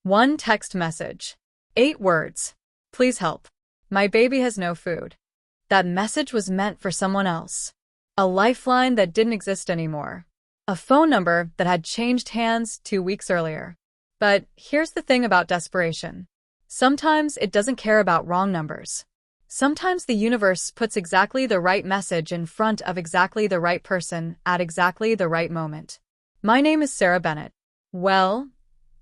One text message. 8 words. Please help. My baby has no food. That message was meant for someone else. A lifeline that didn't exist anymore. A phone number that had changed hands 2 weeks earlier. But here's the thing about desperation. Sometimes it doesn't care about wrong numbers. Sometimes the universe puts exactly the right message in front of exactly the right person at exactly the right moment. My name is Sarah Bennett. Well,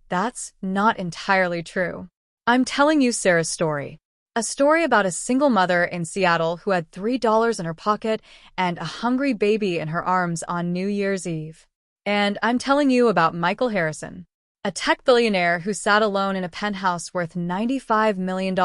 that's not entirely true. I'm telling you Sarah's story. A story about a single mother in Seattle who had $3 in her pocket and a hungry baby in her arms on New Year's Eve. And I'm telling you about Michael Harrison, a tech billionaire who sat alone in a penthouse worth $95 million,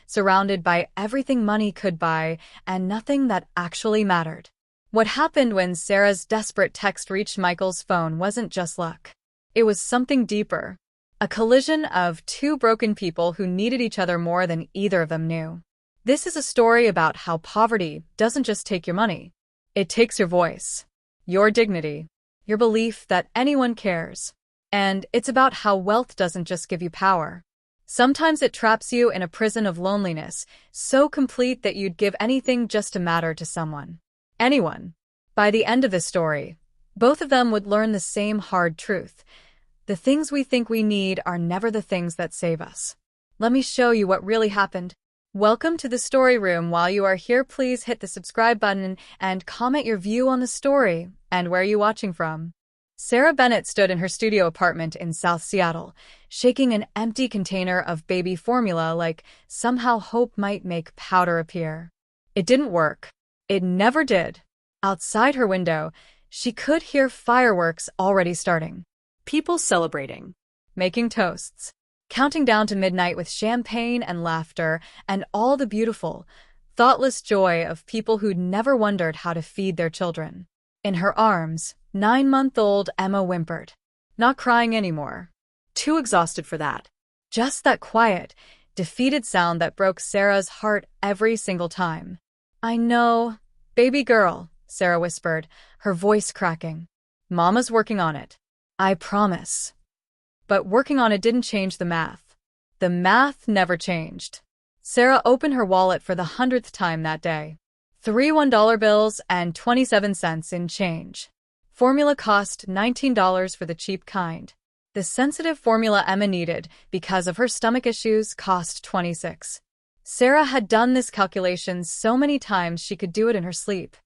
surrounded by everything money could buy and nothing that actually mattered. What happened when Sarah's desperate text reached Michael's phone wasn't just luck. It was something deeper. A collision of two broken people who needed each other more than either of them knew. This is a story about how poverty doesn't just take your money. It takes your voice, your dignity, your belief that anyone cares. And it's about how wealth doesn't just give you power. Sometimes it traps you in a prison of loneliness, so complete that you'd give anything just to matter to someone. Anyone. By the end of this story, both of them would learn the same hard truth. The things we think we need are never the things that save us. Let me show you what really happened. Welcome to the story room. While you are here, please hit the subscribe button and comment your view on the story and where you're watching from. Sarah Bennett stood in her studio apartment in South Seattle, shaking an empty container of baby formula like somehow hope might make powder appear. It didn't work. It never did. Outside her window, she could hear fireworks already starting. People celebrating, making toasts, counting down to midnight with champagne and laughter and all the beautiful, thoughtless joy of people who'd never wondered how to feed their children. In her arms, 9-month-old Emma whimpered, not crying anymore. Too exhausted for that. Just that quiet, defeated sound that broke Sarah's heart every single time. I know, baby girl, Sarah whispered, her voice cracking. Mama's working on it. I promise. But working on it didn't change the math. The math never changed. Sarah opened her wallet for the 100th time that day. 3 $1 bills and 27 cents in change. Formula cost $19 for the cheap kind. The sensitive formula Emma needed because of her stomach issues cost $26. Sarah had done this calculation so many times she could do it in her sleep.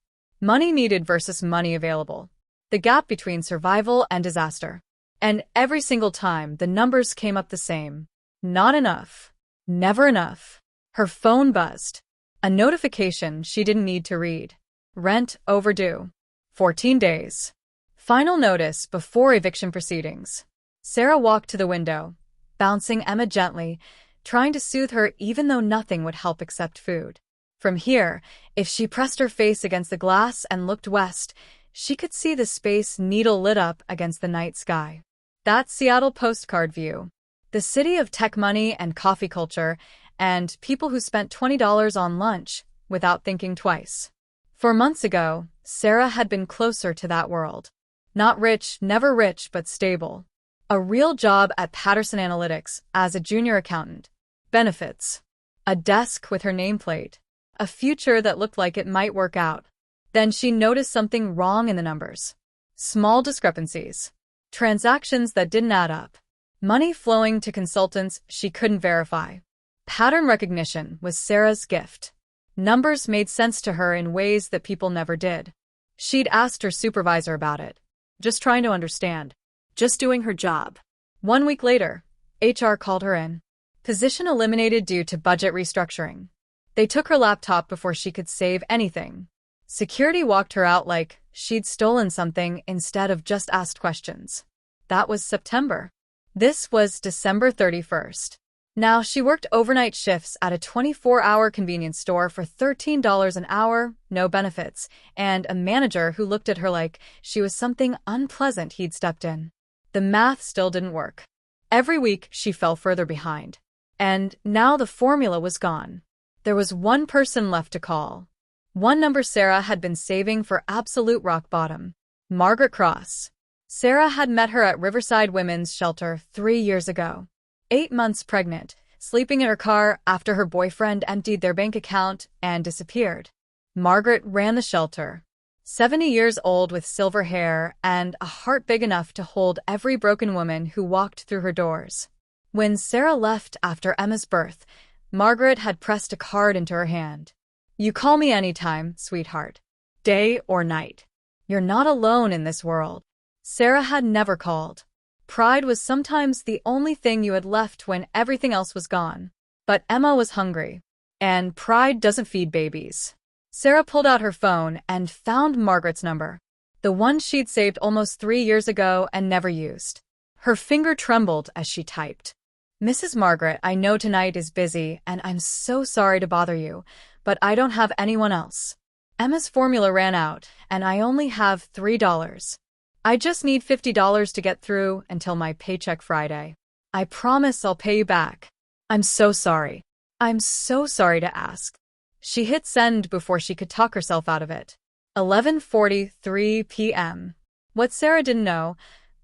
Money needed versus money available. The gap between survival and disaster. And every single time, the numbers came up the same. Not enough. Never enough. Her phone buzzed. A notification she didn't need to read. Rent overdue. 14 days. Final notice before eviction proceedings. Sarah walked to the window, bouncing Emma gently, trying to soothe her even though nothing would help except food. From here, if she pressed her face against the glass and looked west, she could see the space needle lit up against the night sky. That Seattle postcard view. The city of tech money and coffee culture, and people who spent $20 on lunch without thinking twice. 4 months ago, Sarah had been closer to that world. Not rich, never rich, but stable. A real job at Patterson Analytics as a junior accountant. Benefits. A desk with her nameplate. A future that looked like it might work out. Then she noticed something wrong in the numbers. Small discrepancies. Transactions that didn't add up. Money flowing to consultants she couldn't verify. Pattern recognition was Sarah's gift. Numbers made sense to her in ways that people never did. She'd asked her supervisor about it. Just trying to understand. Just doing her job. 1 week later, HR called her in. Position eliminated due to budget restructuring. They took her laptop before she could save anything. Security walked her out like she'd stolen something instead of just asked questions. That was September. This was December 31st. Now she worked overnight shifts at a 24-hour convenience store for $13 an hour, no benefits, and a manager who looked at her like she was something unpleasant he'd stepped in. The math still didn't work. Every week she fell further behind. And now the formula was gone. There was one person left to call. One number Sarah had been saving for absolute rock bottom. Margaret Cross. Sarah had met her at Riverside Women's Shelter 3 years ago. 8 months pregnant, sleeping in her car after her boyfriend emptied their bank account and disappeared. Margaret ran the shelter. 70 years old with silver hair and a heart big enough to hold every broken woman who walked through her doors. When Sarah left after Emma's birth, Margaret had pressed a card into her hand. "You call me anytime, sweetheart. Day or night. You're not alone in this world." Sarah had never called. Pride was sometimes the only thing you had left when everything else was gone. But Emma was hungry. And pride doesn't feed babies. Sarah pulled out her phone and found Margaret's number. The one she'd saved almost 3 years ago and never used. Her finger trembled as she typed. "Mrs. Margaret, I know tonight is busy and I'm so sorry to bother you, but I don't have anyone else. Emma's formula ran out and I only have $3. I just need $50 to get through until my paycheck Friday. I promise I'll pay you back. I'm so sorry. I'm so sorry to ask." She hit send before she could talk herself out of it. 11:43 p.m. What Sarah didn't know,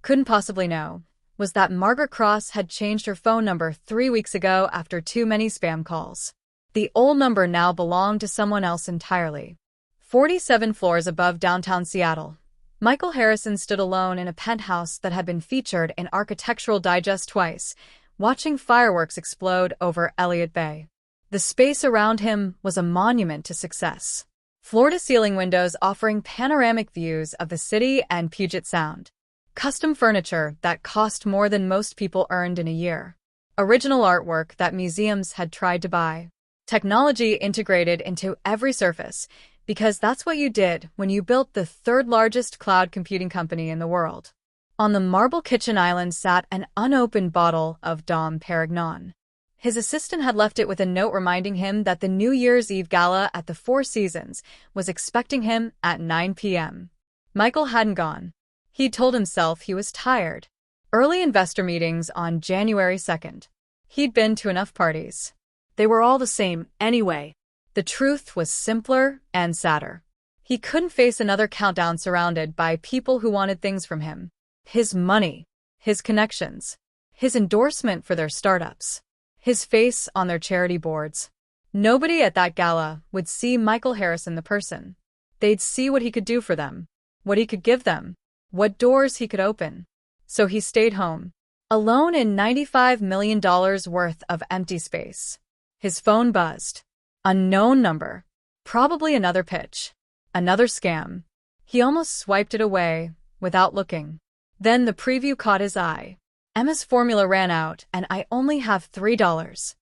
couldn't possibly know, was that Margaret Cross had changed her phone number 3 weeks ago after too many spam calls. The old number now belonged to someone else entirely. 47 floors above downtown Seattle, Michael Harrison stood alone in a penthouse that had been featured in Architectural Digest twice, watching fireworks explode over Elliott Bay. The space around him was a monument to success. Floor-to-ceiling windows offering panoramic views of the city and Puget Sound. Custom furniture that cost more than most people earned in a year. Original artwork that museums had tried to buy. Technology integrated into every surface, because that's what you did when you built the third-largest cloud computing company in the world. On the marble kitchen island sat an unopened bottle of Dom Perignon. His assistant had left it with a note reminding him that the New Year's Eve gala at the Four Seasons was expecting him at 9 p.m. Michael hadn't gone. He'd told himself he was tired. Early investor meetings on January 2nd. He'd been to enough parties. They were all the same, anyway. The truth was simpler and sadder. He couldn't face another countdown surrounded by people who wanted things from him. His money, his connections, his endorsement for their startups, his face on their charity boards. Nobody at that gala would see Michael Harrison the person. They'd see what he could do for them, what he could give them, what doors he could open. So he stayed home, alone in $95 million worth of empty space. His phone buzzed. Unknown number. Probably another pitch. Another scam. He almost swiped it away, without looking. Then the preview caught his eye. "Emma's formula ran out, and I only have $3.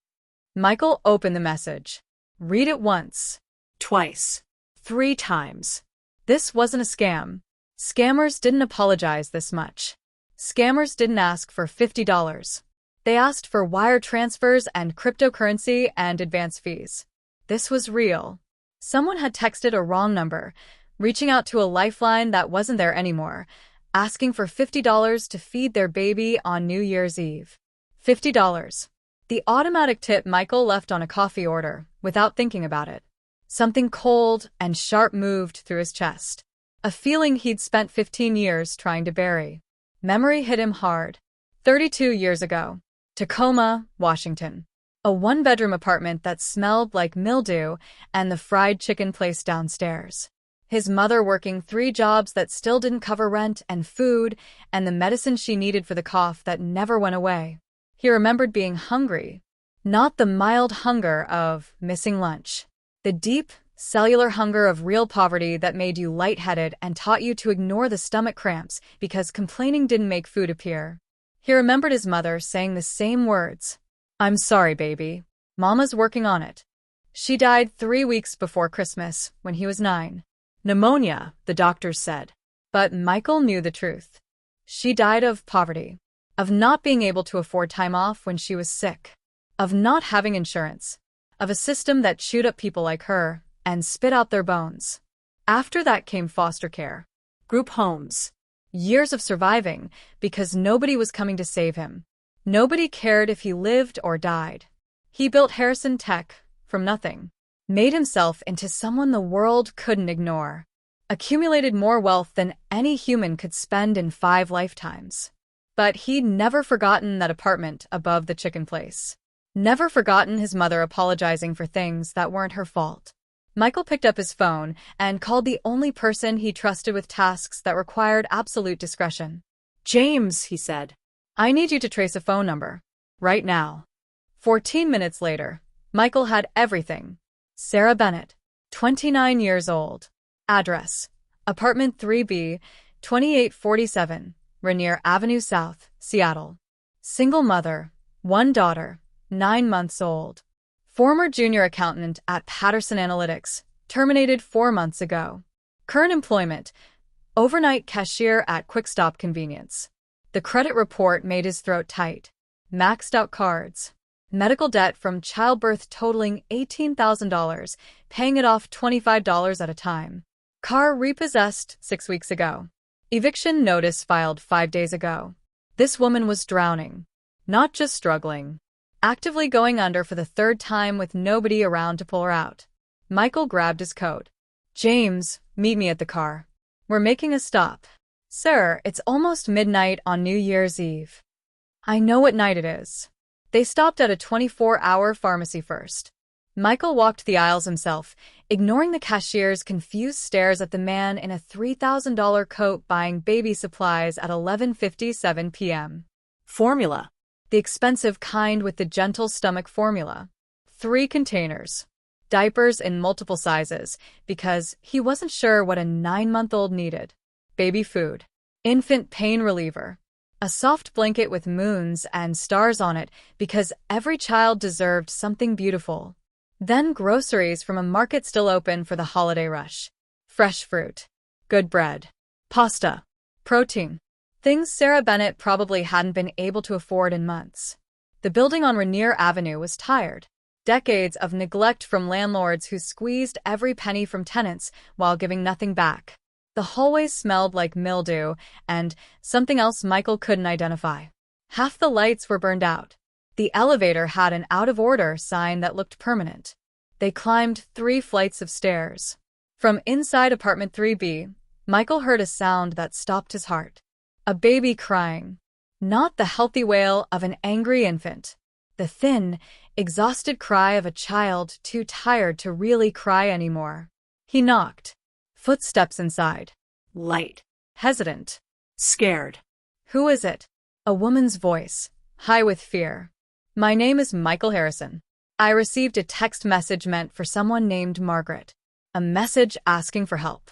Michael opened the message. Read it once. Twice. 3 times. This wasn't a scam. Scammers didn't apologize this much. Scammers didn't ask for $50. They asked for wire transfers and cryptocurrency and advance fees. This was real. Someone had texted a wrong number, reaching out to a lifeline that wasn't there anymore, asking for $50 to feed their baby on New Year's Eve. $50. The automatic tip Michael left on a coffee order, without thinking about it. Something cold and sharp moved through his chest. A feeling he'd spent 15 years trying to bury. Memory hit him hard. 32 years ago. Tacoma, Washington. A one-bedroom apartment that smelled like mildew and the fried chicken place downstairs. His mother working 3 jobs that still didn't cover rent and food and the medicine she needed for the cough that never went away. He remembered being hungry. Not the mild hunger of missing lunch. The deep, cellular hunger of real poverty that made you lightheaded and taught you to ignore the stomach cramps because complaining didn't make food appear. He remembered his mother saying the same words. "I'm sorry, baby. Mama's working on it." She died 3 weeks before Christmas, when he was 9. Pneumonia, the doctors said. But Michael knew the truth. She died of poverty. Of not being able to afford time off when she was sick. Of not having insurance. Of a system that chewed up people like her and spit out their bones. After that came foster care. Group homes. Years of surviving because nobody was coming to save him. Nobody cared if he lived or died. He built Harrison Tech from nothing. Made himself into someone the world couldn't ignore. Accumulated more wealth than any human could spend in 5 lifetimes. But he'd never forgotten that apartment above the chicken place. Never forgotten his mother apologizing for things that weren't her fault. Michael picked up his phone and called the only person he trusted with tasks that required absolute discretion. "James," he said, "I need you to trace a phone number. Right now." 14 minutes later, Michael had everything. Sarah Bennett, 29 years old. Address: Apartment 3B, 2847, Rainier Avenue South, Seattle. Single mother, one daughter, 9 months old. Former junior accountant at Patterson Analytics, terminated 4 months ago. Current employment: overnight cashier at Quick Stop Convenience. The credit report made his throat tight. Maxed out cards. Medical debt from childbirth totaling $18,000, paying it off $25 at a time. Car repossessed 6 weeks ago. Eviction notice filed 5 days ago. This woman was drowning. Not just struggling. Actively going under for the 3rd time with nobody around to pull her out. Michael grabbed his coat. "James, meet me at the car. We're making a stop." "Sir, it's almost midnight on New Year's Eve." "I know what night it is." They stopped at a 24-hour pharmacy first. Michael walked the aisles himself, ignoring the cashier's confused stares at the man in a $3,000 coat buying baby supplies at 11:57 p.m. Formula. The expensive kind with the gentle stomach formula. 3 containers. Diapers in multiple sizes, because he wasn't sure what a 9-month-old needed. Baby food. Infant pain reliever. A soft blanket with moons and stars on it, because every child deserved something beautiful. Then groceries from a market still open for the holiday rush. Fresh fruit. Good bread. Pasta. Protein. Things Sarah Bennett probably hadn't been able to afford in months. The building on Rainier Avenue was tired. Decades of neglect from landlords who squeezed every penny from tenants while giving nothing back. The hallways smelled like mildew and something else Michael couldn't identify. Half the lights were burned out. The elevator had an out-of-order sign that looked permanent. They climbed 3 flights of stairs. From inside apartment 3B, Michael heard a sound that stopped his heart. A baby crying. Not the healthy wail of an angry infant. The thin, exhausted cry of a child too tired to really cry anymore. He knocked. Footsteps inside. Light. Hesitant. Scared. "Who is it?" A woman's voice, high with fear. "My name is Michael Harrison. I received a text message meant for someone named Margaret. A message asking for help."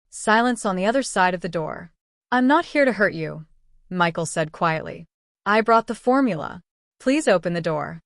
Silence on the other side of the door. "I'm not here to hurt you," Michael said quietly. "I brought the formula. Please open the door."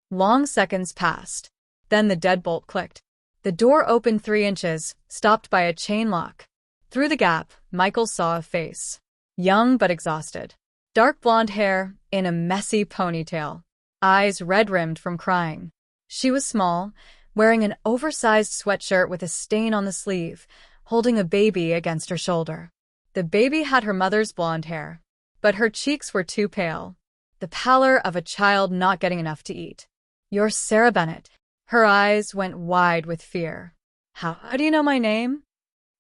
Long seconds passed. Then the deadbolt clicked. The door opened 3 inches, stopped by a chain lock. Through the gap, Michael saw a face. Young but exhausted. Dark blonde hair in a messy ponytail. Eyes red-rimmed from crying. She was small, wearing an oversized sweatshirt with a stain on the sleeve, holding a baby against her shoulder. The baby had her mother's blonde hair, but her cheeks were too pale. The pallor of a child not getting enough to eat. "You're Sarah Bennett." Her eyes went wide with fear. How do you know my name?"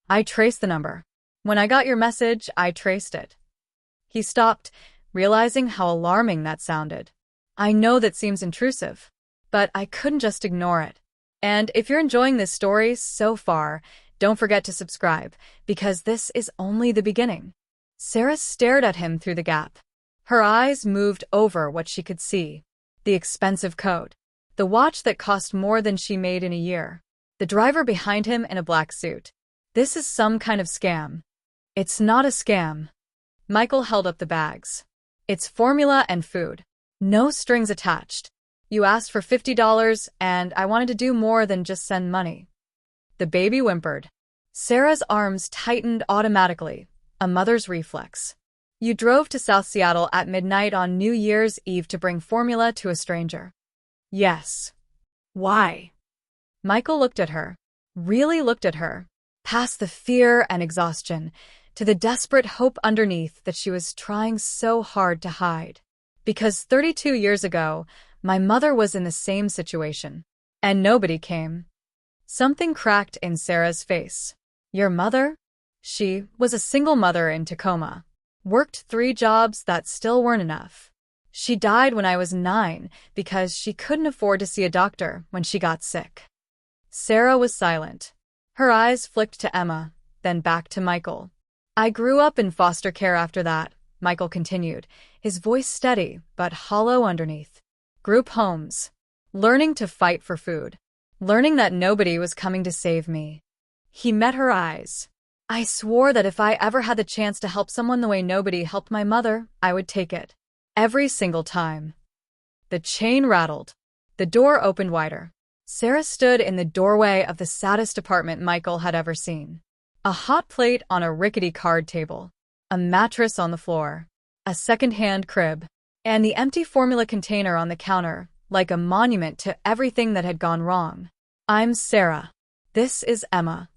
"I traced the number. When I got your message, I traced it." He stopped, realizing how alarming that sounded. "I know that seems intrusive, but I couldn't just ignore it. And if you're enjoying this story so far, don't forget to subscribe, because this is only the beginning." Sarah stared at him through the gap. Her eyes moved over what she could see. The expensive coat. The watch that cost more than she made in a year. The driver behind him in a black suit. This is some kind of scam. "It's not a scam." Michael held up the bags. "It's formula and food. No strings attached. You asked for $50, and I wanted to do more than just send money." The baby whimpered. Sarah's arms tightened automatically, a mother's reflex. "You drove to South Seattle at midnight on New Year's Eve to bring formula to a stranger." "Yes." "Why?" Michael looked at her. Really looked at her. Past the fear and exhaustion, to the desperate hope underneath that she was trying so hard to hide. "Because 32 years ago, my mother was in the same situation. And nobody came." Something cracked in Sarah's face. "Your mother?" She was a single mother in Tacoma. Worked 3 jobs that still weren't enough. She died when I was 9 because she couldn't afford to see a doctor when she got sick. Sarah was silent. Her eyes flicked to Emma, then back to Michael. I grew up in foster care after that, Michael continued, his voice steady but hollow underneath. Group homes. Learning to fight for food. Learning that nobody was coming to save me. He met her eyes. I swore that if I ever had the chance to help someone the way nobody helped my mother, I would take it. Every single time. The chain rattled. The door opened wider. Sarah stood in the doorway of the saddest apartment Michael had ever seen. A hot plate on a rickety card table. A mattress on the floor. A second-hand crib. And the empty formula container on the counter, like a monument to everything that had gone wrong. I'm Sarah. This is Emma.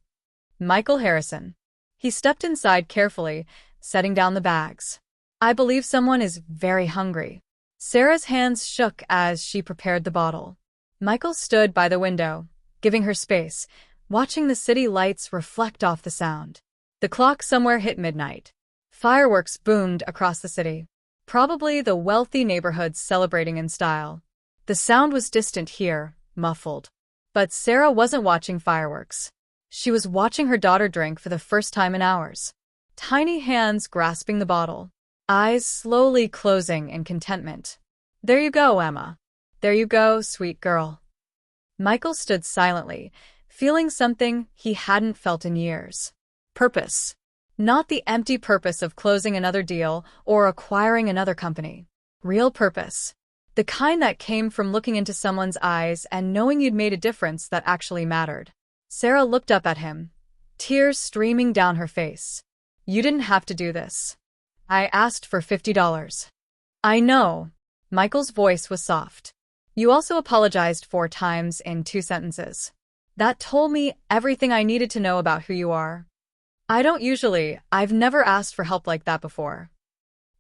Michael Harrison. He stepped inside carefully, setting down the bags. I believe someone is very hungry. Sarah's hands shook as she prepared the bottle. Michael stood by the window, giving her space, watching the city lights reflect off the sound. The clock somewhere hit midnight. Fireworks boomed across the city, probably the wealthy neighborhoods celebrating in style. The sound was distant here, muffled. But Sarah wasn't watching fireworks. She was watching her daughter drink for the first time in hours. Tiny hands grasping the bottle. Eyes slowly closing in contentment. There you go, Emma. There you go, sweet girl. Michael stood silently, feeling something he hadn't felt in years. Purpose. Not the empty purpose of closing another deal or acquiring another company. Real purpose. The kind that came from looking into someone's eyes and knowing you'd made a difference that actually mattered. Sarah looked up at him, tears streaming down her face. You didn't have to do this. I asked for $50. I know. Michael's voice was soft. You also apologized 4 times in 2 sentences. That told me everything I needed to know about who you are. I've never asked for help like that before.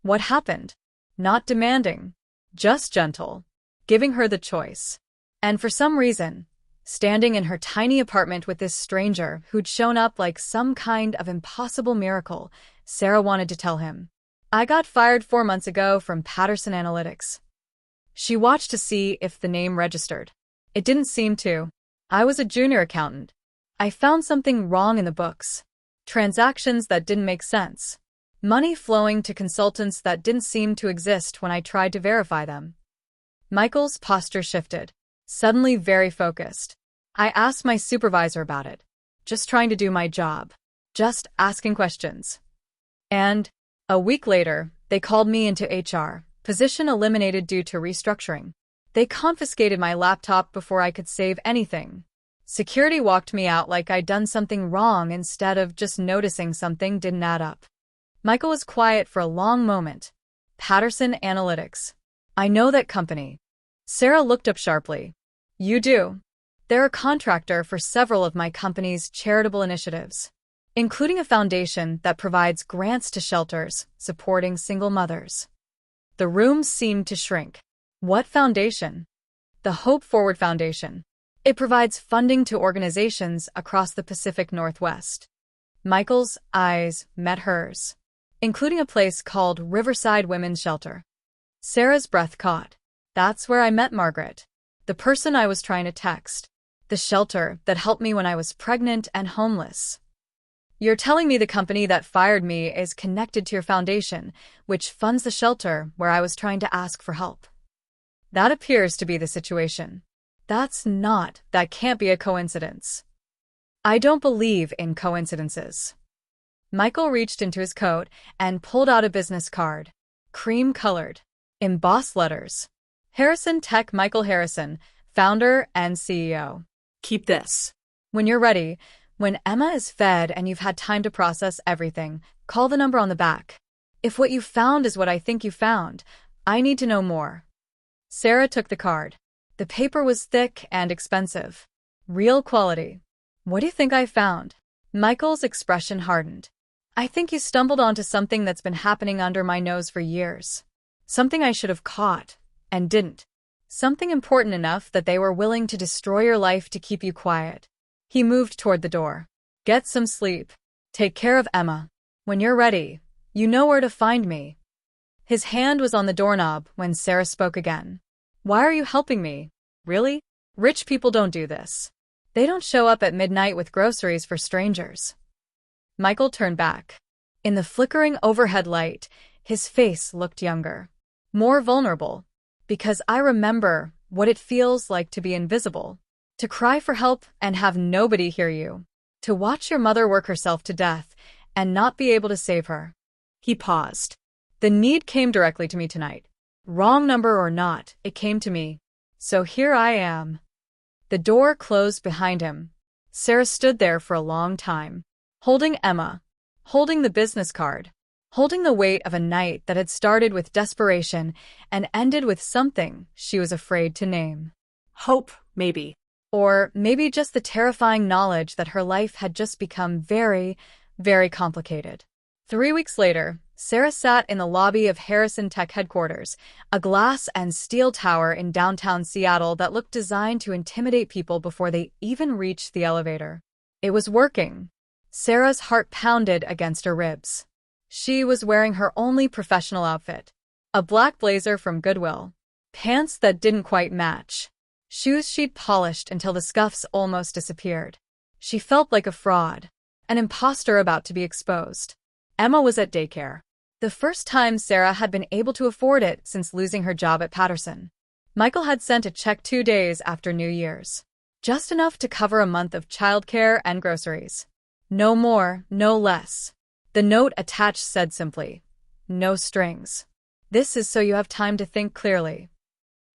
What happened? Not demanding, just gentle, giving her the choice. And for some reason, standing in her tiny apartment with this stranger who'd shown up like some kind of impossible miracle, Sarah wanted to tell him. I got fired 4 months ago from Patterson Analytics. She watched to see if the name registered. It didn't seem to. I was a junior accountant. I found something wrong in the books. Transactions that didn't make sense. Money flowing to consultants that didn't seem to exist when I tried to verify them. Michael's posture shifted, suddenly very focused. I asked my supervisor about it. Just trying to do my job. Just asking questions. And a week later, they called me into HR, position eliminated due to restructuring. They confiscated my laptop before I could save anything. Security walked me out like I'd done something wrong instead of just noticing something didn't add up. Michael was quiet for a long moment. Patterson Analytics. I know that company. Sarah looked up sharply. You do? They're a contractor for several of my company's charitable initiatives, including a foundation that provides grants to shelters supporting single mothers. The room seemed to shrink. What foundation? The Hope Forward Foundation. It provides funding to organizations across the Pacific Northwest. Michael's eyes met hers, including a place called Riverside Women's Shelter. Sarah's breath caught. That's where I met Margaret, the person I was trying to text. The shelter that helped me when I was pregnant and homeless. You're telling me the company that fired me is connected to your foundation, which funds the shelter where I was trying to ask for help. That appears to be the situation. That can't be a coincidence. I don't believe in coincidences. Michael reached into his coat and pulled out a business card. Cream-colored. Embossed letters. Harrison Tech Michael Harrison, founder and CEO. Keep this. When you're ready, when Emma is fed and you've had time to process everything, call the number on the back. If what you found is what I think you found, I need to know more. Sarah took the card. The paper was thick and expensive. Real quality. What do you think I found? Michael's expression hardened. I think you stumbled onto something that's been happening under my nose for years. Something I should have caught, and didn't. Something important enough that they were willing to destroy your life to keep you quiet. He moved toward the door. Get some sleep. Take care of Emma. When you're ready, You know where to find me. His hand was on the doorknob when Sarah spoke again. Why are you helping me? Really? Rich people don't do this. They don't show up at midnight with groceries for strangers. Michael turned back. In the flickering overhead light, his face looked younger, more vulnerable, because I remember what it feels like to be invisible, to cry for help and have nobody hear you, to watch your mother work herself to death and not be able to save her. He paused. The need came directly to me tonight. Wrong number or not, it came to me. So here I am. The door closed behind him. Sarah stood there for a long time, holding Emma, holding the business card, holding the weight of a night that had started with desperation and ended with something she was afraid to name. Hope, maybe. Or maybe just the terrifying knowledge that her life had just become very, very complicated. 3 weeks later, Sarah sat in the lobby of Harrison Tech headquarters, a glass and steel tower in downtown Seattle that looked designed to intimidate people before they even reached the elevator. It was working. Sarah's heart pounded against her ribs. She was wearing her only professional outfit, a black blazer from Goodwill, pants that didn't quite match, shoes she'd polished until the scuffs almost disappeared. She felt like a fraud, an imposter about to be exposed. Emma was at daycare. The first time Sarah had been able to afford it since losing her job at Patterson. Michael had sent a check 2 days after New Year's, just enough to cover a month of childcare and groceries. No more, no less. The note attached said simply, "No strings. This is so you have time to think clearly."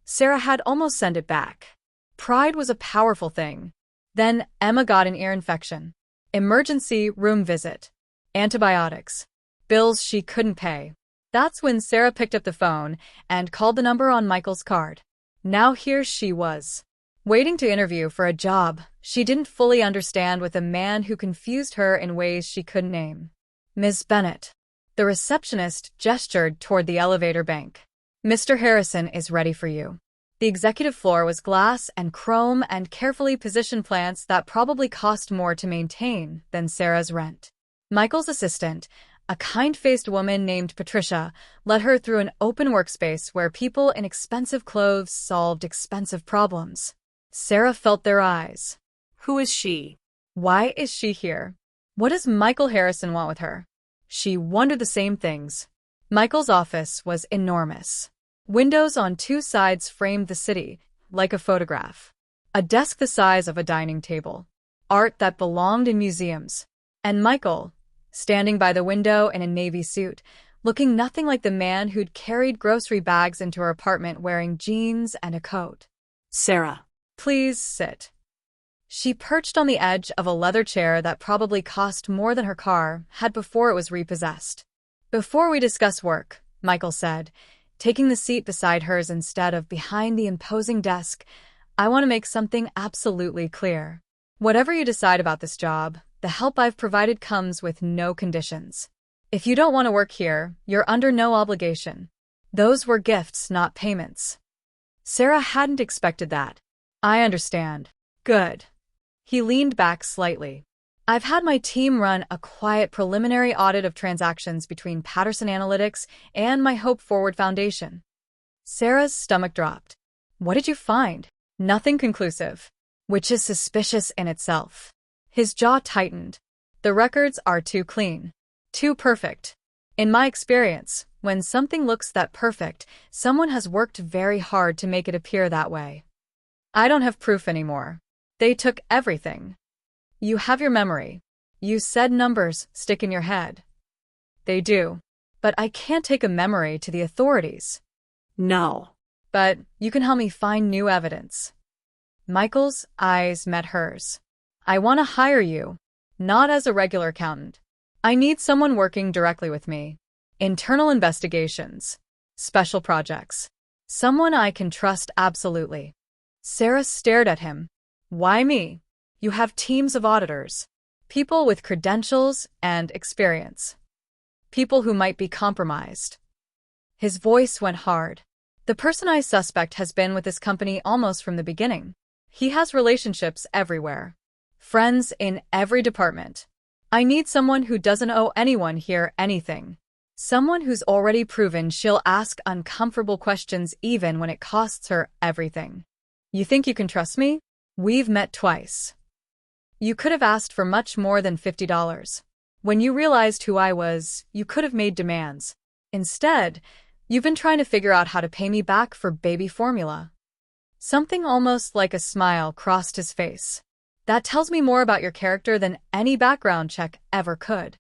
Sarah had almost sent it back. Pride was a powerful thing. Then Emma got an ear infection. Emergency room visit. Antibiotics. Bills she couldn't pay. That's when Sarah picked up the phone and called the number on Michael's card. Now here she was, waiting to interview for a job she didn't fully understand with a man who confused her in ways she couldn't name. Ms. Bennett. The receptionist gestured toward the elevator bank. Mr. Harrison is ready for you. The executive floor was glass and chrome and carefully positioned plants that probably cost more to maintain than Sarah's rent. Michael's assistant, a kind-faced woman named Patricia, led her through an open workspace where people in expensive clothes solved expensive problems. Sarah felt their eyes. Who is she? Why is she here? What does Michael Harrison want with her? She wondered the same things. Michael's office was enormous. Windows on 2 sides framed the city, like a photograph. A desk the size of a dining table. Art that belonged in museums. And Michael, standing by the window in a navy suit, looking nothing like the man who'd carried grocery bags into her apartment wearing jeans and a coat. Sarah. Please sit. She perched on the edge of a leather chair that probably cost more than her car had before it was repossessed. Before we discuss work, Michael said, taking the seat beside hers instead of behind the imposing desk, I want to make something absolutely clear. Whatever you decide about this job, the help I've provided comes with no conditions. If you don't want to work here, you're under no obligation. Those were gifts, not payments. Sarah hadn't expected that. I understand. Good. He leaned back slightly. I've had my team run a quiet preliminary audit of transactions between Patterson Analytics and my Hope Forward Foundation. Sarah's stomach dropped. What did you find? Nothing conclusive, which is suspicious in itself. His jaw tightened. The records are too clean. Too perfect. In my experience, when something looks that perfect, someone has worked very hard to make it appear that way. I don't have proof anymore. They took everything. You have your memory. You said numbers stick in your head. They do. But I can't take a memory to the authorities. No. But you can help me find new evidence. Michael's eyes met hers. I want to hire you, not as a regular accountant. I need someone working directly with me. Internal investigations. Special projects. Someone I can trust absolutely. Sarah stared at him. Why me? You have teams of auditors. People with credentials and experience. People who might be compromised. His voice went hard. The person I suspect has been with this company almost from the beginning. He has relationships everywhere. Friends in every department. I need someone who doesn't owe anyone here anything. Someone who's already proven she'll ask uncomfortable questions even when it costs her everything. You think you can trust me? We've met twice. You could have asked for much more than $50. When you realized who I was, you could have made demands. Instead, you've been trying to figure out how to pay me back for baby formula. Something almost like a smile crossed his face. That tells me more about your character than any background check ever could.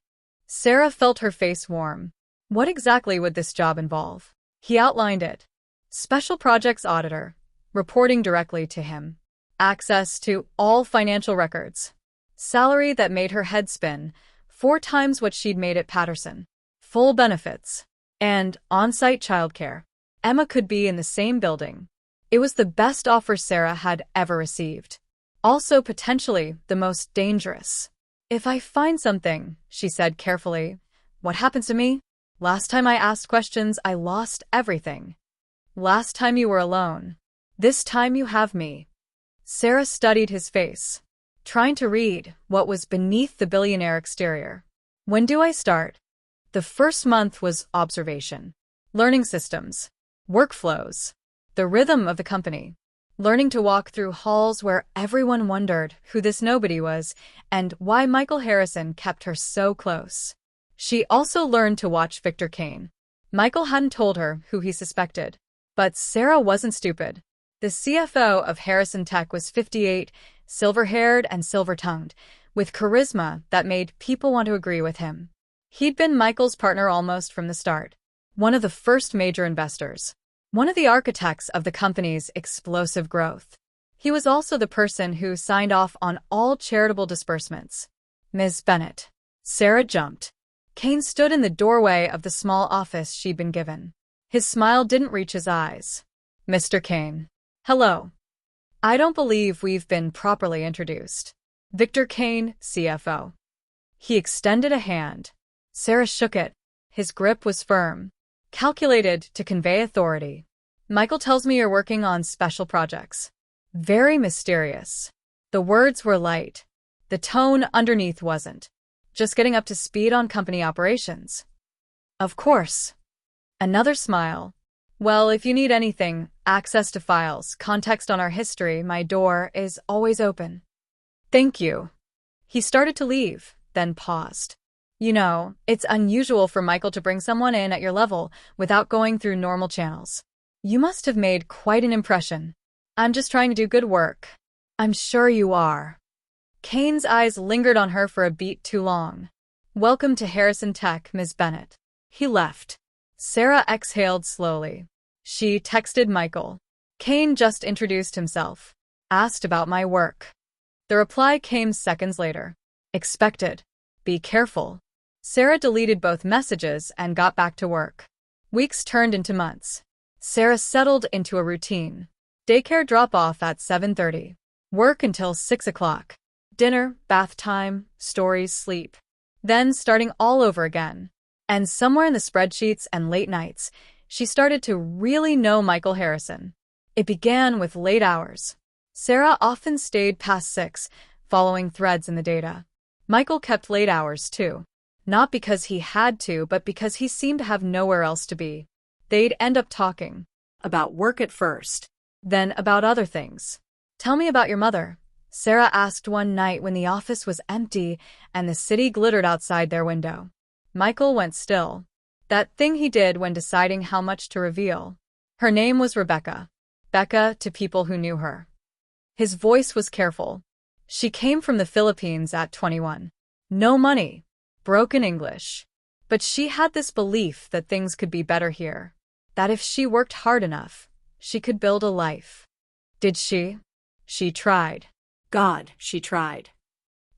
Sarah felt her face warm. What exactly would this job involve? He outlined it. Special projects auditor, reporting directly to him. Access to all financial records. Salary that made her head spin, 4 times what she'd made at Patterson. Full benefits. And on-site childcare. Emma could be in the same building. It was the best offer Sarah had ever received. Also potentially the most dangerous. If I find something, she said carefully, what happens to me? Last time I asked questions, I lost everything. Last time you were alone. This time you have me. Sarah studied his face, trying to read what was beneath the billionaire exterior. When do I start? The first month was observation, learning systems, workflows, the rhythm of the company, learning to walk through halls where everyone wondered who this nobody was and why Michael Harrison kept her so close. She also learned to watch Victor Kane. Michael hadn't told her who he suspected, but Sarah wasn't stupid. The CFO of Harrison Tech was 58, silver-haired and silver-tongued, with charisma that made people want to agree with him. He'd been Michael's partner almost from the start, one of the first major investors, one of the architects of the company's explosive growth. He was also the person who signed off on all charitable disbursements. Ms. Bennett. Sarah jumped. Kane stood in the doorway of the small office she'd been given. His smile didn't reach his eyes. Mr. Kane. Hello. I don't believe we've been properly introduced. Victor Kane, CFO. He extended a hand. Sarah shook it. His grip was firm, calculated to convey authority. Michael tells me you're working on special projects. Very mysterious. The words were light. The tone underneath wasn't. Just getting up to speed on company operations. Of course. Another smile. Well, if you need anything, access to files, context on our history, my door is always open. Thank you. He started to leave, then paused. You know, it's unusual for Michael to bring someone in at your level without going through normal channels. You must have made quite an impression. I'm just trying to do good work. I'm sure you are. Kane's eyes lingered on her for a beat too long. Welcome to Harrison Tech, Ms. Bennett. He left. Sarah exhaled slowly. She texted Michael. Kane just introduced himself. Asked about my work. The reply came seconds later. Expected. Be careful. Sarah deleted both messages and got back to work. Weeks turned into months. Sarah settled into a routine. Daycare drop-off at 7:30. Work until 6 o'clock. Dinner, bath time, stories, sleep. Then starting all over again. And somewhere in the spreadsheets and late nights, she started to really know Michael Harrison. It began with late hours. Sarah often stayed past 6, following threads in the data. Michael kept late hours too. Not because he had to, but because he seemed to have nowhere else to be. They'd end up talking. About work at first. Then about other things. Tell me about your mother, Sarah asked one night when the office was empty and the city glittered outside their window. Michael went still. That thing he did when deciding how much to reveal. Her name was Rebecca. Becca to people who knew her. His voice was careful. She came from the Philippines at 21. No money. Broken English. But she had this belief that things could be better here. That if she worked hard enough, she could build a life. Did she? She tried. God, she tried.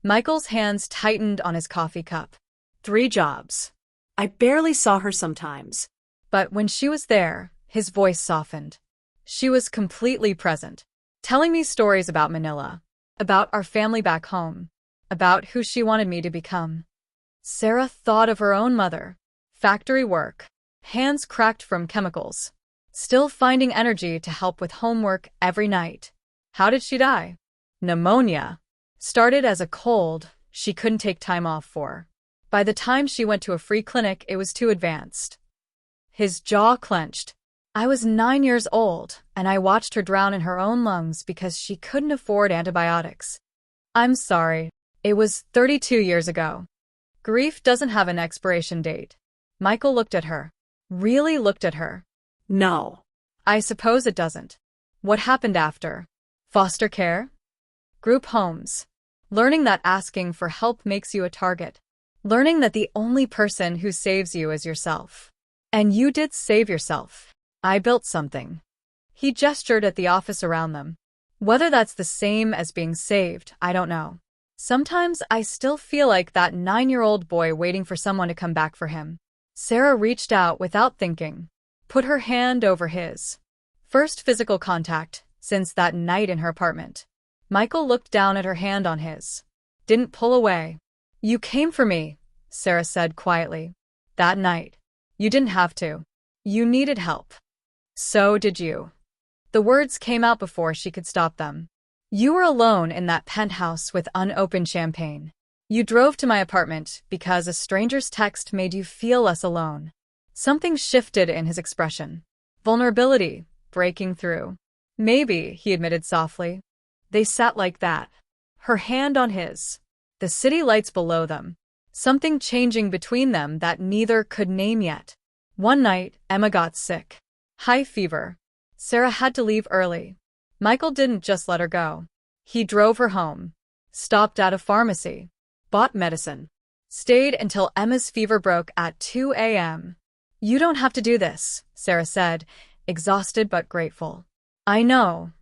Michael's hands tightened on his coffee cup. 3 jobs. I barely saw her sometimes. But when she was there, his voice softened. She was completely present, telling me stories about Manila, about our family back home, about who she wanted me to become. Sarah thought of her own mother. Factory work. Hands cracked from chemicals. Still finding energy to help with homework every night. How did she die? Pneumonia. Started as a cold she couldn't take time off for. By the time she went to a free clinic, it was too advanced. His jaw clenched. I was 9 years old, and I watched her drown in her own lungs because she couldn't afford antibiotics. I'm sorry. It was 32 years ago. Grief doesn't have an expiration date. Michael looked at her. Really looked at her. No. I suppose it doesn't. What happened after? Foster care? Group homes. Learning that asking for help makes you a target. Learning that the only person who saves you is yourself. And you did save yourself. I built something. He gestured at the office around them. Whether that's the same as being saved, I don't know. Sometimes I still feel like that 9-year-old boy waiting for someone to come back for him. Sarah reached out without thinking. Put her hand over his. First physical contact since that night in her apartment. Michael looked down at her hand on his. Didn't pull away. You came for me, Sarah said quietly. That night. You didn't have to. You needed help. So did you. The words came out before she could stop them. You were alone in that penthouse with unopened champagne. You drove to my apartment because a stranger's text made you feel less alone. Something shifted in his expression. Vulnerability, breaking through. Maybe, he admitted softly. They sat like that. Her hand on his. The city lights below them. Something changing between them that neither could name yet. One night, Emma got sick. High fever. Sarah had to leave early. Michael didn't just let her go. He drove her home. Stopped at a pharmacy. Bought medicine. Stayed until Emma's fever broke at 2 a.m. You don't have to do this, Sarah said, exhausted but grateful. I know.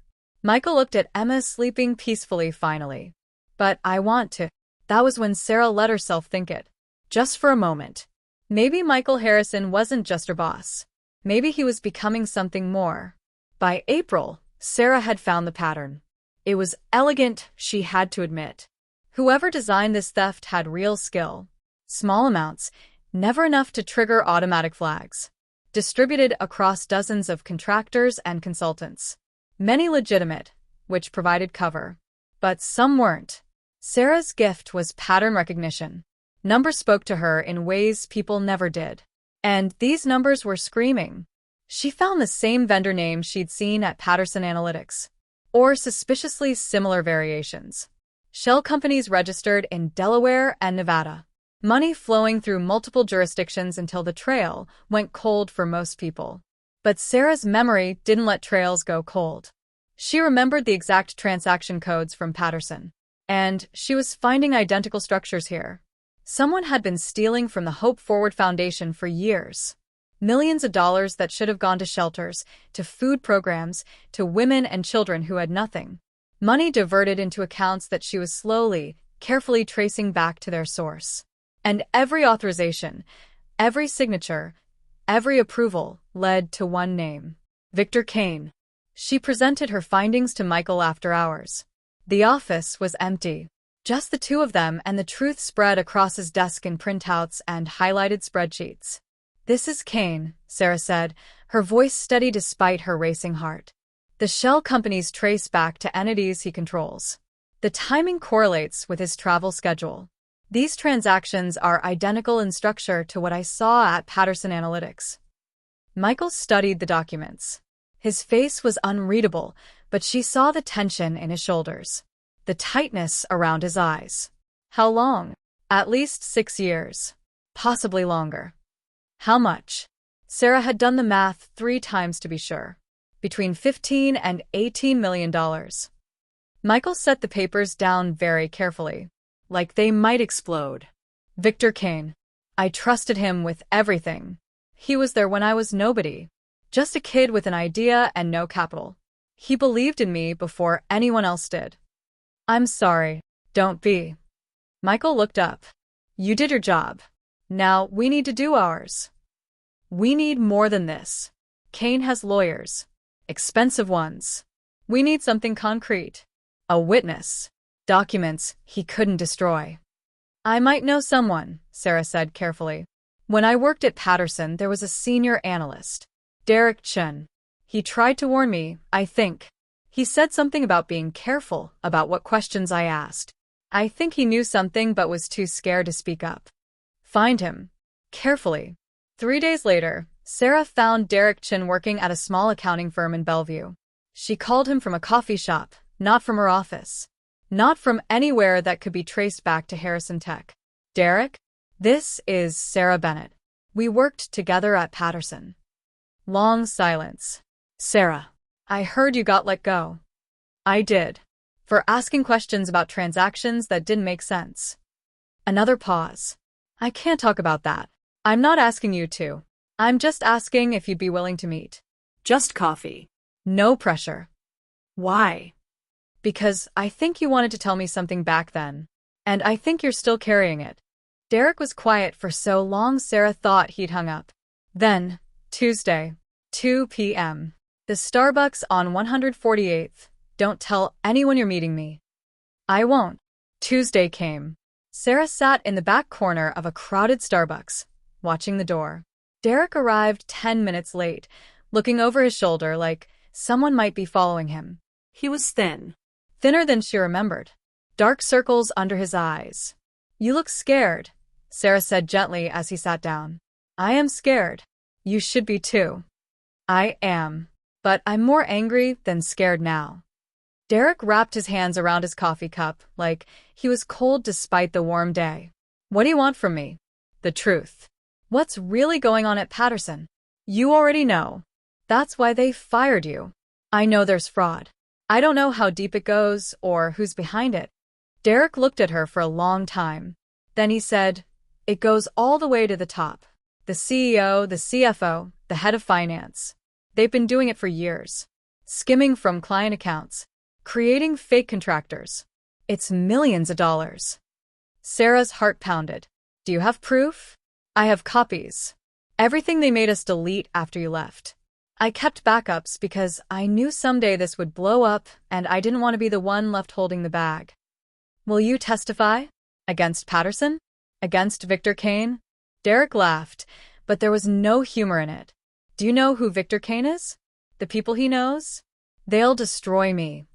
Michael looked at Emma sleeping peacefully finally. But I want to. That was when Sarah let herself think it. Just for a moment. Maybe Michael Harrison wasn't just her boss. Maybe he was becoming something more. By April, Sarah had found the pattern. It was elegant, she had to admit. Whoever designed this theft had real skill. Small amounts, never enough to trigger automatic flags. Distributed across dozens of contractors and consultants. Many legitimate, which provided cover. But some weren't. Sarah's gift was pattern recognition. Numbers spoke to her in ways people never did. And these numbers were screaming. She found the same vendor names she'd seen at Patterson Analytics. Or suspiciously similar variations. Shell companies registered in Delaware and Nevada. Money flowing through multiple jurisdictions until the trail went cold for most people. But Sarah's memory didn't let trails go cold. She remembered the exact transaction codes from Patterson. And she was finding identical structures here. Someone had been stealing from the Hope Forward Foundation for years. Millions of dollars that should have gone to shelters, to food programs, to women and children who had nothing. Money diverted into accounts that she was slowly, carefully tracing back to their source. And every authorization, every signature, every approval led to one name. Victor Kane. She presented her findings to Michael after hours. The office was empty. Just the two of them, and the truth spread across his desk in printouts and highlighted spreadsheets. This is Kane, Sarah said, her voice steady despite her racing heart. The shell companies trace back to entities he controls. The timing correlates with his travel schedule. These transactions are identical in structure to what I saw at Patterson Analytics. Michael studied the documents. His face was unreadable, but she saw the tension in his shoulders. The tightness around his eyes. How long? At least 6 years. Possibly longer. How much? Sarah had done the math 3 times to be sure. Between $15 and $18 million. Michael set the papers down very carefully. Like they might explode. Victor Kane. I trusted him with everything. He was there when I was nobody. Just a kid with an idea and no capital. He believed in me before anyone else did. I'm sorry. Don't be. Michael looked up. You did your job. Now we need to do ours. We need more than this. Kane has lawyers. Expensive ones. We need something concrete. A witness. Documents he couldn't destroy. I might know someone, Sarah said carefully. When I worked at Patterson, there was a senior analyst. Derek Chen. He tried to warn me, I think. He said something about being careful about what questions I asked. I think he knew something but was too scared to speak up. Find him. Carefully. 3 days later, Sarah found Derek Chin working at a small accounting firm in Bellevue. She called him from a coffee shop, not from her office. Not from anywhere that could be traced back to Harrison Tech. Derek? This is Sarah Bennett. We worked together at Patterson. Long silence. Sarah, I heard you got let go. I did. For asking questions about transactions that didn't make sense. Another pause. I can't talk about that. I'm not asking you to. I'm just asking if you'd be willing to meet. Just coffee. No pressure. Why? Because I think you wanted to tell me something back then. And I think you're still carrying it. Derek was quiet for so long Sarah thought he'd hung up. Then, Tuesday, 2 p.m. The Starbucks on 148th. Don't tell anyone you're meeting me. I won't. Tuesday came. Sarah sat in the back corner of a crowded Starbucks, watching the door. Derek arrived 10 minutes late, looking over his shoulder like someone might be following him. He was thin. Thinner than she remembered. Dark circles under his eyes. You look scared, Sarah said gently as he sat down. I am scared. You should be too. I am. But I'm more angry than scared now. Derek wrapped his hands around his coffee cup like he was cold despite the warm day. What do you want from me? The truth. What's really going on at Patterson? You already know. That's why they fired you. I know there's fraud. I don't know how deep it goes or who's behind it. Derek looked at her for a long time. Then he said, it goes all the way to the top. The CEO, the CFO, the head of finance. They've been doing it for years. Skimming from client accounts. Creating fake contractors. It's millions of dollars. Sarah's heart pounded. Do you have proof? I have copies. Everything they made us delete after you left. I kept backups because I knew someday this would blow up and I didn't want to be the one left holding the bag. Will you testify? Against Patterson? Against Victor Kane? Derek laughed, but there was no humor in it. Do you know who Victor Kane is? The people he knows? They'll destroy me.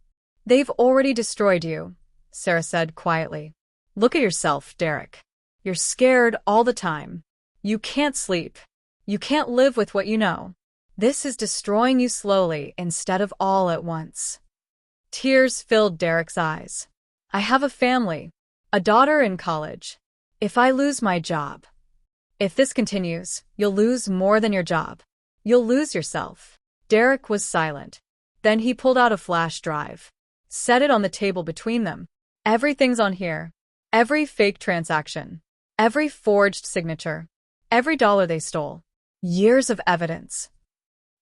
They've already destroyed you, Sarah said quietly. Look at yourself, Derek. You're scared all the time. You can't sleep. You can't live with what you know. This is destroying you slowly instead of all at once. Tears filled Derek's eyes. I have a family, a daughter in college. If I lose my job, if this continues, you'll lose more than your job. You'll lose yourself. Derek was silent. Then he pulled out a flash drive. Set it on the table between them. Everything's on here. Every fake transaction. Every forged signature. Every dollar they stole. Years of evidence.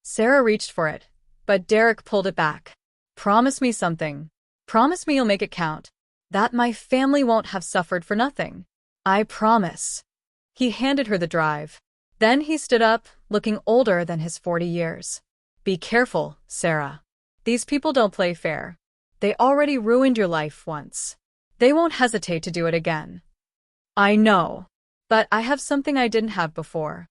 Sarah reached for it, but Derek pulled it back. Promise me something. Promise me you'll make it count. That my family won't have suffered for nothing. I promise. He handed her the drive. Then he stood up, looking older than his 40 years. Be careful, Sarah. These people don't play fair. They already ruined your life once. They won't hesitate to do it again. I know. But I have something I didn't have before.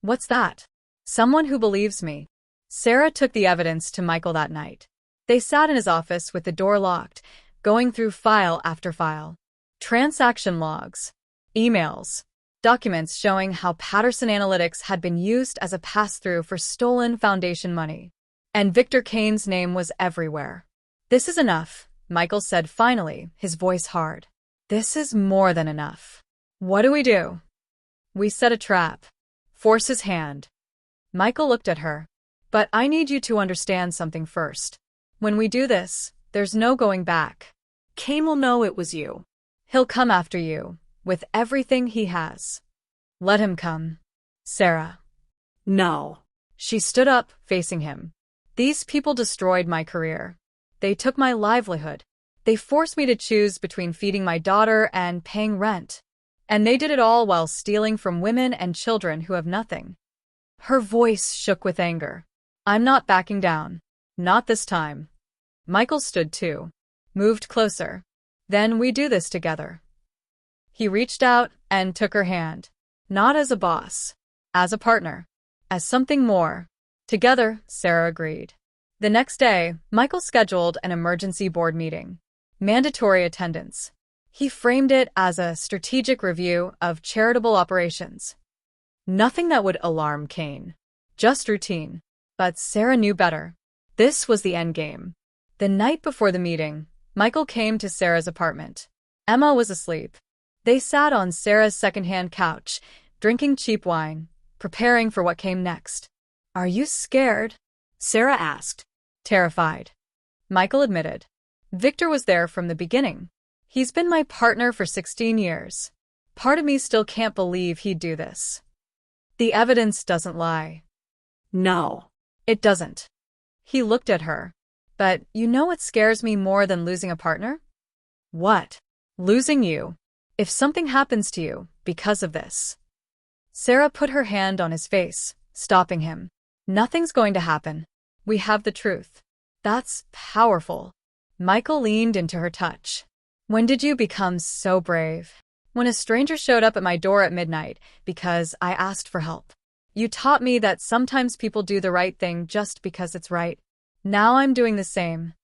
What's that? Someone who believes me. Sarah took the evidence to Michael that night. They sat in his office with the door locked, going through file after file. Transaction logs. Emails. Documents showing how Patterson Analytics had been used as a pass-through for stolen foundation money. And Victor Kane's name was everywhere. This is enough, Michael said finally, his voice hard. This is more than enough. What do? We set a trap. Force his hand. Michael looked at her. But I need you to understand something first. When we do this, there's no going back. Kane will know it was you. He'll come after you, with everything he has. Let him come. Sarah. No. She stood up, facing him. These people destroyed my career. They took my livelihood. They forced me to choose between feeding my daughter and paying rent. And they did it all while stealing from women and children who have nothing. Her voice shook with anger. I'm not backing down. Not this time. Michael stood too. Moved closer. Then we do this together. He reached out and took her hand. Not as a boss. As a partner. As something more. Together, Sarah agreed. The next day, Michael scheduled an emergency board meeting. Mandatory attendance. He framed it as a strategic review of charitable operations. Nothing that would alarm Kane. Just routine. But Sarah knew better. This was the endgame. The night before the meeting, Michael came to Sarah's apartment. Emma was asleep. They sat on Sarah's secondhand couch, drinking cheap wine, preparing for what came next. "Are you scared?" Sarah asked. "Terrified," Michael admitted. "Victor was there from the beginning. He's been my partner for 16 years. Part of me still can't believe he'd do this. The evidence doesn't lie." "No." "It doesn't." He looked at her. "But you know what scares me more than losing a partner?" "What?" "Losing you. If something happens to you because of this." Sarah put her hand on his face, stopping him. "Nothing's going to happen. We have the truth." "That's powerful." Michael leaned into her touch. "When did you become so brave?" "When a stranger showed up at my door at midnight because I asked for help. You taught me that sometimes people do the right thing just because it's right. Now I'm doing the same."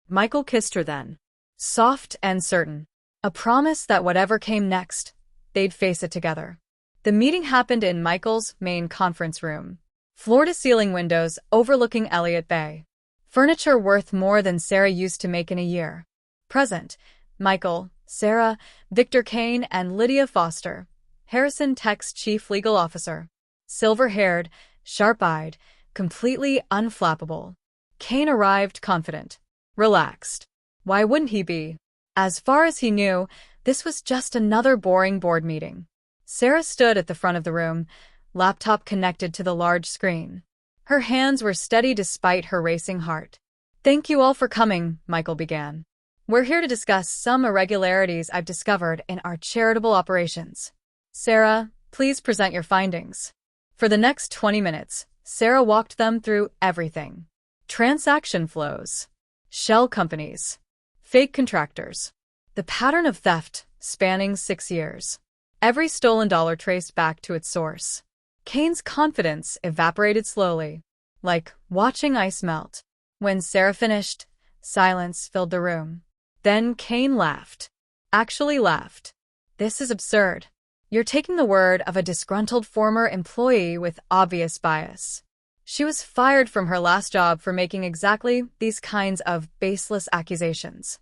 Michael kissed her then. Soft and certain. A promise that whatever came next, they'd face it together. The meeting happened in Michael's main conference room. Floor-to-ceiling windows overlooking Elliott Bay. Furniture worth more than Sarah used to make in a year. Present, Michael, Sarah, Victor Kane, and Lydia Foster, Harrison Tech's chief legal officer. Silver-haired, sharp-eyed, completely unflappable. Kane arrived confident, relaxed. Why wouldn't he be? As far as he knew, this was just another boring board meeting. Sarah stood at the front of the room, laptop connected to the large screen. Her hands were steady despite her racing heart. "Thank you all for coming," Michael began. "We're here to discuss some irregularities I've discovered in our charitable operations. Sarah, please present your findings." For the next 20 minutes, Sarah walked them through everything. Transaction flows, shell companies, fake contractors, the pattern of theft spanning 6 years. Every stolen dollar traced back to its source. Kane's confidence evaporated slowly, like watching ice melt. When Sarah finished, silence filled the room. Then Kane laughed. Actually laughed. "This is absurd. You're taking the word of a disgruntled former employee with obvious bias. She was fired from her last job for making exactly these kinds of baseless accusations."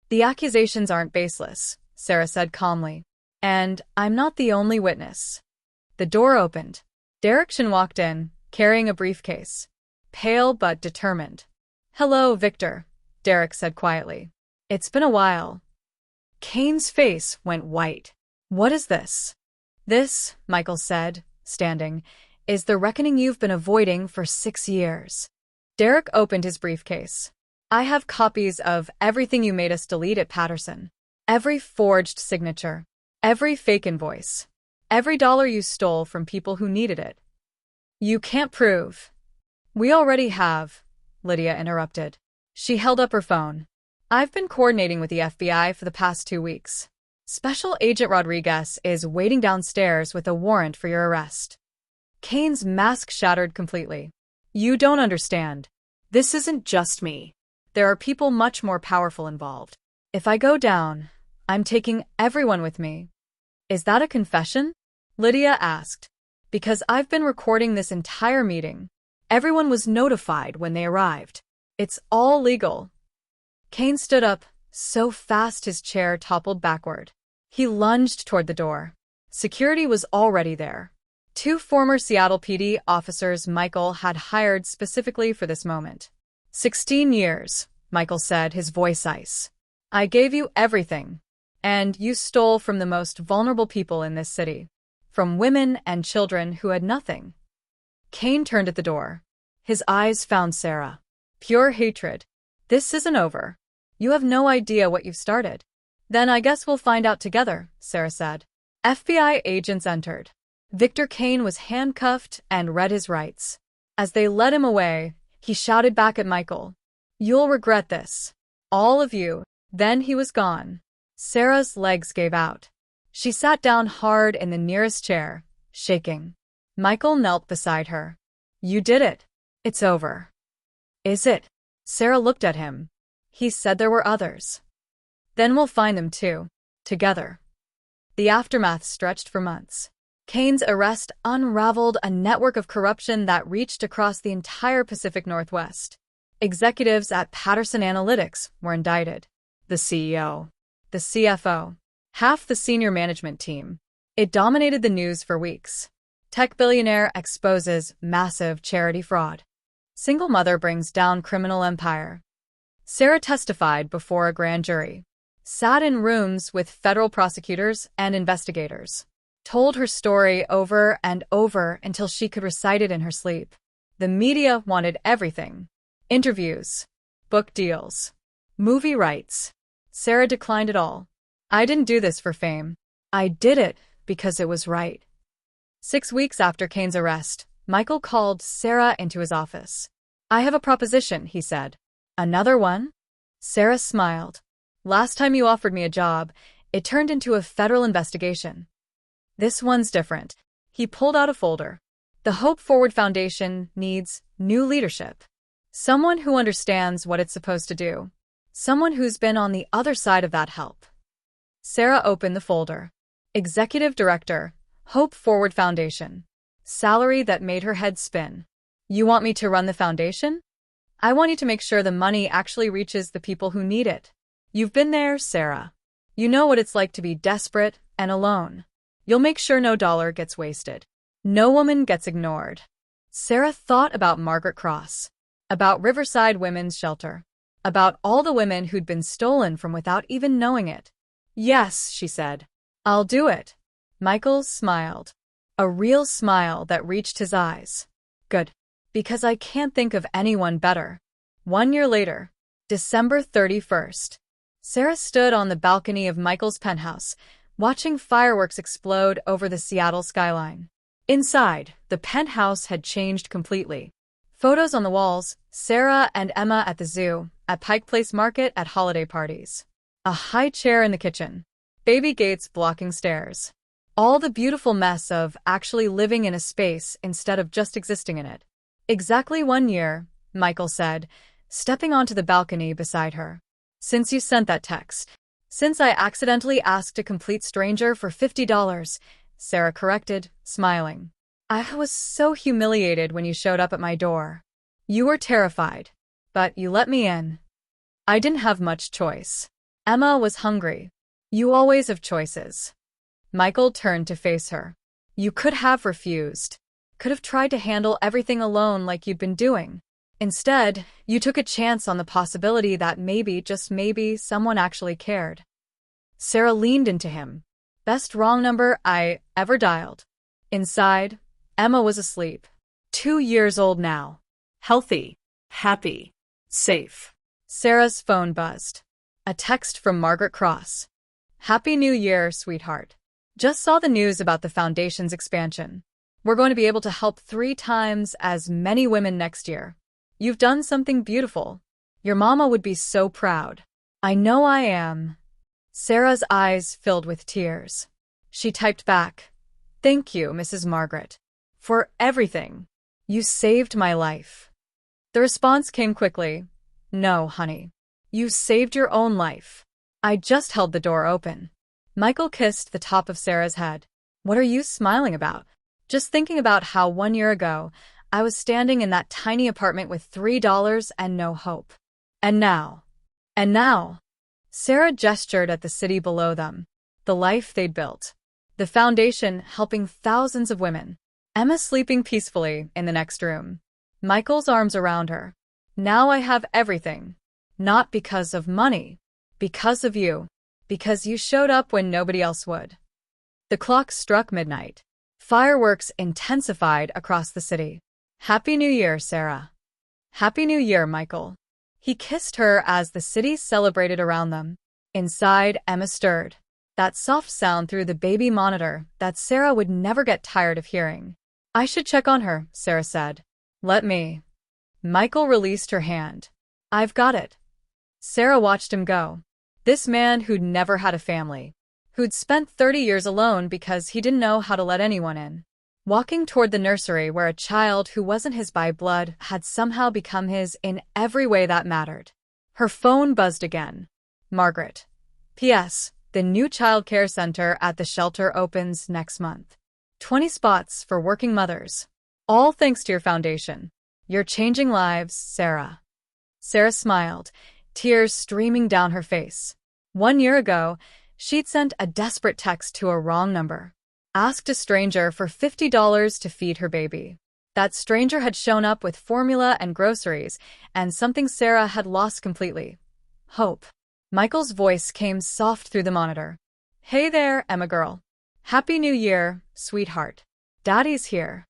"The accusations aren't baseless," Sarah said calmly. "And I'm not the only witness." The door opened. Derek walked in, carrying a briefcase. Pale but determined. "Hello, Victor," Derek said quietly. "It's been a while." Kane's face went white. "What is this?" "This," Michael said, standing, "is the reckoning you've been avoiding for 6 years." Derek opened his briefcase. "I have copies of everything you made us delete at Patterson. Every forged signature. Every fake invoice. Every dollar you stole from people who needed it." "You can't prove." "We already have," Lydia interrupted. She held up her phone. "I've been coordinating with the FBI for the past 2 weeks. Special Agent Rodriguez is waiting downstairs with a warrant for your arrest." Kane's mask shattered completely. "You don't understand. This isn't just me. There are people much more powerful involved. If I go down, I'm taking everyone with me." "Is that a confession?" Lydia asked. "Because I've been recording this entire meeting. Everyone was notified when they arrived. It's all legal." Kane stood up, so fast his chair toppled backward. He lunged toward the door. Security was already there. 2 former Seattle PD officers Michael had hired specifically for this moment. 16 years, Michael said, his voice ice. "I gave you everything. And you stole from the most vulnerable people in this city. From women and children who had nothing." Kane turned at the door. His eyes found Sarah. Pure hatred. "This isn't over. You have no idea what you've started." "Then I guess we'll find out together," Sarah said. FBI agents entered. Victor Kane was handcuffed and read his rights. As they led him away, he shouted back at Michael, "You'll regret this. All of you." Then he was gone. Sarah's legs gave out. She sat down hard in the nearest chair, shaking. Michael knelt beside her. "You did it. It's over." "Is it?" Sarah looked at him. "He said there were others." "Then we'll find them too. together. The aftermath stretched for months. Kane's arrest unraveled a network of corruption that reached across the entire Pacific Northwest. Executives at Patterson Analytics were indicted. The CEO, the CFO, half the senior management team. It dominated the news for weeks. Tech billionaire exposes massive charity fraud. Single mother brings down criminal empire. Sarah testified before a grand jury, sat in rooms with federal prosecutors and investigators, told her story over and over until she could recite it in her sleep. The media wanted everything: interviews, book deals, movie rights. Sarah declined it all. I didn't do this for fame. I did it because it was right. 6 weeks after Kane's arrest, Michael called Sarah into his office. I have a proposition, he said. Another one? Sarah smiled. Last time you offered me a job, it turned into a federal investigation. This one's different. He pulled out a folder. The Hope Forward Foundation needs new leadership. Someone who understands what it's supposed to do. Someone who's been on the other side of that help. Sarah opened the folder. Executive Director, Hope Forward Foundation. Salary that made her head spin. You want me to run the foundation? I want you to make sure the money actually reaches the people who need it. You've been there, Sarah. You know what it's like to be desperate and alone. You'll make sure no dollar gets wasted. No woman gets ignored. Sarah thought about Margaret Cross, about Riverside Women's Shelter, about all the women who'd been stolen from without even knowing it. Yes, she said. I'll do it. Michael smiled. A real smile that reached his eyes. Good. Because I can't think of anyone better. 1 year later, December 31st, Sarah stood on the balcony of Michael's penthouse, watching fireworks explode over the Seattle skyline. Inside, the penthouse had changed completely. Photos on the walls, Sarah and Emma at the zoo, at Pike Place Market, at holiday parties. A high chair in the kitchen. Baby gates blocking stairs. All the beautiful mess of actually living in a space instead of just existing in it. Exactly 1 year, Michael said, stepping onto the balcony beside her. Since you sent that text. Since I accidentally asked a complete stranger for $50, Sarah corrected, smiling. I was so humiliated when you showed up at my door. You were terrified, but you let me in. I didn't have much choice. Emma was hungry. You always have choices. Michael turned to face her. You could have refused. Could have tried to handle everything alone like you'd been doing. Instead, you took a chance on the possibility that maybe, just maybe, someone actually cared. Sarah leaned into him. Best wrong number I ever dialed. Inside, Emma was asleep. 2 years old now. Healthy, happy, safe. Sarah's phone buzzed. A text from Margaret Cross. Happy New Year, sweetheart. Just saw the news about the foundation's expansion. We're going to be able to help 3 times as many women next year. You've done something beautiful. Your mama would be so proud. I know I am. Sarah's eyes filled with tears. She typed back, Thank you, Mrs. Margaret, for everything. You saved my life. The response came quickly. No, honey. You saved your own life. I just held the door open. Michael kissed the top of Sarah's head. What are you smiling about? Just thinking about how 1 year ago, I was standing in that tiny apartment with $3 and no hope. And now. Sarah gestured at the city below them. The life they'd built. The foundation helping thousands of women. Emma sleeping peacefully in the next room. Michael's arms around her. Now I have everything. Not because of money. Because of you. Because you showed up when nobody else would. The clock struck midnight. Fireworks intensified across the city. Happy New Year, Sarah. Happy New Year, Michael. He kissed her as the city celebrated around them. Inside, Emma stirred. That soft sound through the baby monitor that Sarah would never get tired of hearing. I should check on her, Sarah said. Let me. Michael released her hand. I've got it. Sarah watched him go. This man who'd never had a family. Who'd spent 30 years alone because he didn't know how to let anyone in. Walking toward the nursery where a child who wasn't his by blood had somehow become his in every way that mattered. Her phone buzzed again. Margaret. P.S. The new child care center at the shelter opens next month. 20 spots for working mothers. All thanks to your foundation. You're changing lives, Sarah. Sarah smiled, tears streaming down her face. 1 year ago, she'd sent a desperate text to a wrong number. Asked a stranger for $50 to feed her baby. That stranger had shown up with formula and groceries, and something Sarah had lost completely. Hope. Michael's voice came soft through the monitor. Hey there, Emma girl. Happy New Year, sweetheart. Daddy's here.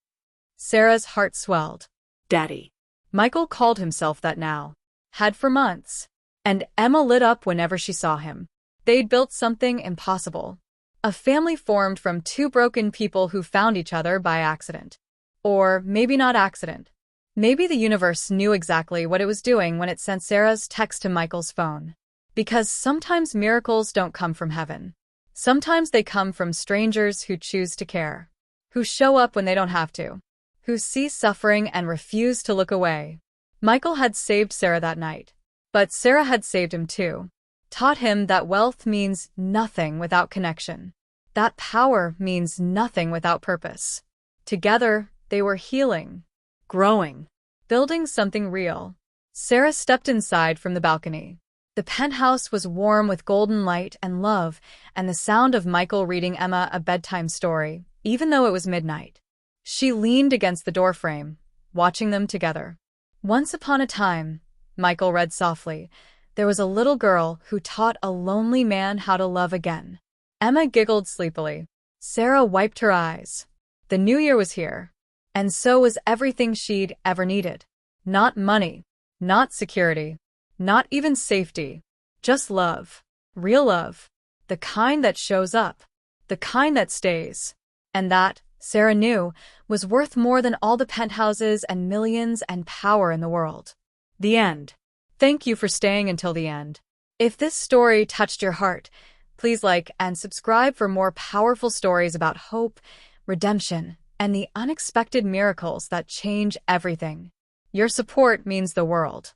Sarah's heart swelled. Daddy. Michael called himself that now. Had for months. And Emma lit up whenever she saw him. They'd built something impossible. A family formed from two broken people who found each other by accident. Or maybe not accident. Maybe the universe knew exactly what it was doing when it sent Sarah's text to Michael's phone. Because sometimes miracles don't come from heaven. Sometimes they come from strangers who choose to care. Who show up when they don't have to. Who see suffering and refuse to look away. Michael had saved Sarah that night. But Sarah had saved him too. Taught him that wealth means nothing without connection. That power means nothing without purpose. Together, they were healing, growing, building something real. Sarah stepped inside from the balcony. The penthouse was warm with golden light and love, and the sound of Michael reading Emma a bedtime story, even though it was midnight. She leaned against the doorframe, watching them together. Once upon a time, Michael read softly, there was a little girl who taught a lonely man how to love again. Emma giggled sleepily. Sarah wiped her eyes. The new year was here. And so was everything she'd ever needed. Not money. Not security. Not even safety. Just love. Real love. The kind that shows up. The kind that stays. And that, Sarah knew, was worth more than all the penthouses and millions and power in the world. The end. Thank you for staying until the end. If this story touched your heart, please like and subscribe for more powerful stories about hope, redemption, and the unexpected miracles that change everything. Your support means the world.